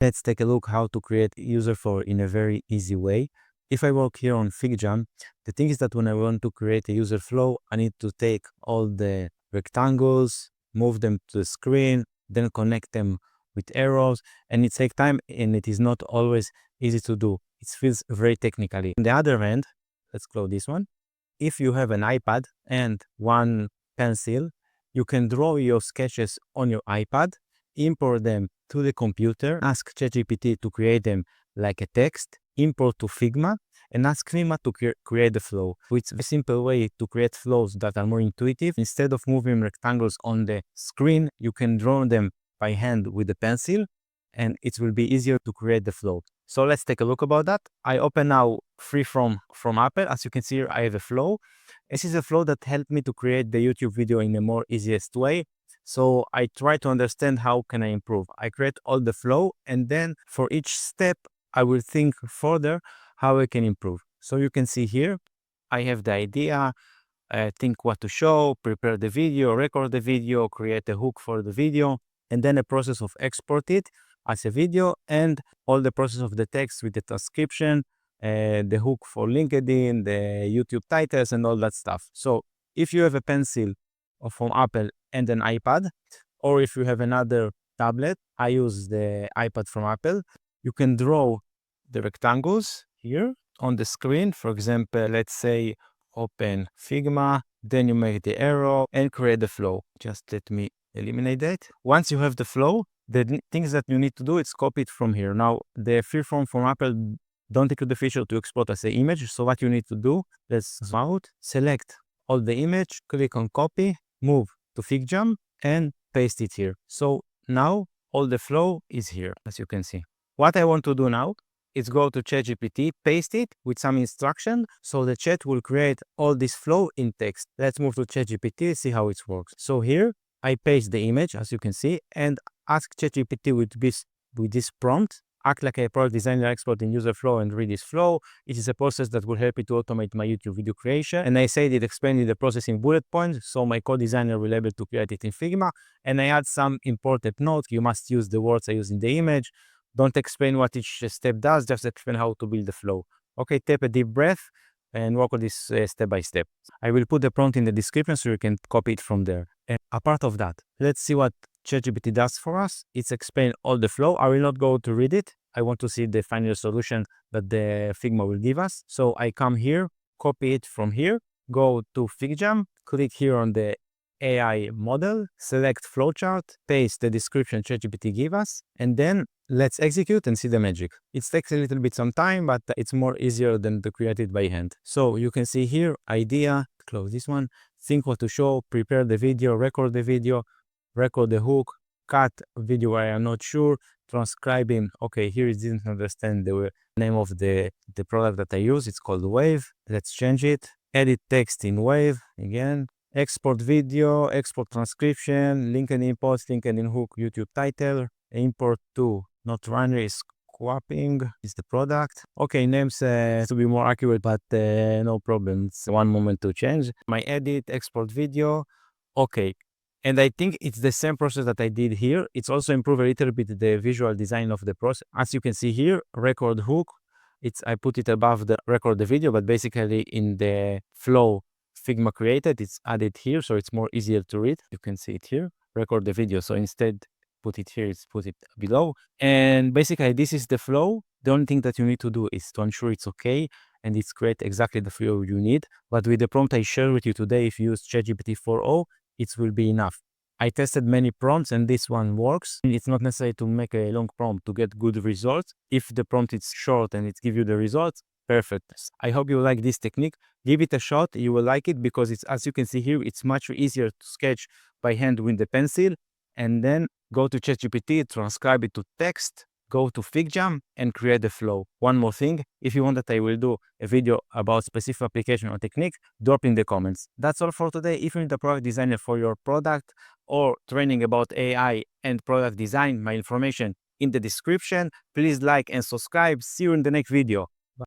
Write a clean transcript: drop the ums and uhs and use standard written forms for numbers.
Let's take a look how to create user flow in a very easy way. If I work here on FigJam, the thing is that when I want to create a user flow, I need to take all the rectangles, move them to the screen, then connect them with arrows, and it takes time and it is not always easy to do. It feels very technically. On the other hand, let's close this one. If you have an iPad and one pencil, you can draw your sketches on your iPad, import them to the computer, ask ChatGPT to create them like a text, import to Figma, and ask Figma to create the flow. It's a simple way to create flows that are more intuitive. Instead of moving rectangles on the screen, you can draw them by hand with the pencil, and it will be easier to create the flow. So let's take a look about that. I open now Freeform from Apple. As you can see here, I have a flow. This is a flow that helped me to create the YouTube video in the more easiest way. So I try to understand how can I improve. I create all the flow, and then for each step, I will think further how I can improve. So you can see here, I have the idea, think what to show, prepare the video, record the video, create a hook for the video, and then a process of export it as a video, and all the process of the text with the transcription, the hook for LinkedIn, the YouTube titles, and all that stuff. So if you have a pencil from Apple and an iPad, or if you have another tablet, I use the iPad from Apple, you can draw the rectangles here on the screen. For example, let's say open Figma, then you make the arrow and create the flow. Just let me eliminate that. Once you have the flow, the things that you need to do is copy it from here. Now, the Freeform from Apple don't include the feature to export as an image. So what you need to do, let's zoom out, select all the image, click on copy, move to FigJam and paste it here. So now all the flow is here, as you can see. What I want to do now is go to ChatGPT, paste it with some instruction, so the chat will create all this flow in text. Let's move to ChatGPT, see how it works. So here I paste the image, as you can see, and ask ChatGPT with this prompt. Act like a product designer expert in user flow and read this flow. It is a process that will help you to automate my YouTube video creation. And I said it explained the process in bullet points, so my code designer will be able to create it in Figma. And I add some important note. You must use the words I use in the image. Don't explain what each step does, just explain how to build the flow. Okay, take a deep breath and work on this step by step. I will put the prompt in the description so you can copy it from there. And apart of that, let's see what ChatGPT does for us. It's explain all the flow. I will not go to read it. I want to see the final solution that the Figma will give us. So I come here, copy it from here, go to FigJam, click here on the AI model, select Flowchart, paste the description ChatGPT give us, and then let's execute and see the magic. It takes a little bit some time, but it's more easier than to create it by hand. So you can see here, idea, close this one, think what to show, prepare the video, record the hook, cut video where I am not sure, transcribing. Okay, here it didn't understand the name of the product that I use. It's called Wave. Let's change it. Edit text in Wave again. Export video, export transcription, LinkedIn post, LinkedIn hook, YouTube title, import to not runner is swapping is the product. Okay, names to be more accurate, but no problem. It's one moment to change. My edit, export video. Okay. And I think it's the same process that I did here. It's also improved a little bit the visual design of the process. As you can see here, record hook. I put it above the record the video, but basically in the flow Figma created, it's added here, so it's more easier to read. You can see it here, record the video. So instead, put it here, put it below. And basically this is the flow. The only thing that you need to do is to ensure it's okay and it's create exactly the flow you need. But with the prompt I share with you today, if you use ChatGPT 4.0, it will be enough. I tested many prompts and this one works. It's not necessary to make a long prompt to get good results. If the prompt is short and it gives you the results, perfect. I hope you like this technique. Give it a shot. You will like it because it's, as you can see here, it's much easier to sketch by hand with the pencil, and then go to ChatGPT, transcribe it to text, go to FigJam and create the flow. One more thing, if you want that I will do a video about specific application or technique, drop in the comments. That's all for today. If you need a product designer for your product or training about AI and product design, my information in the description. Please like and subscribe. See you in the next video.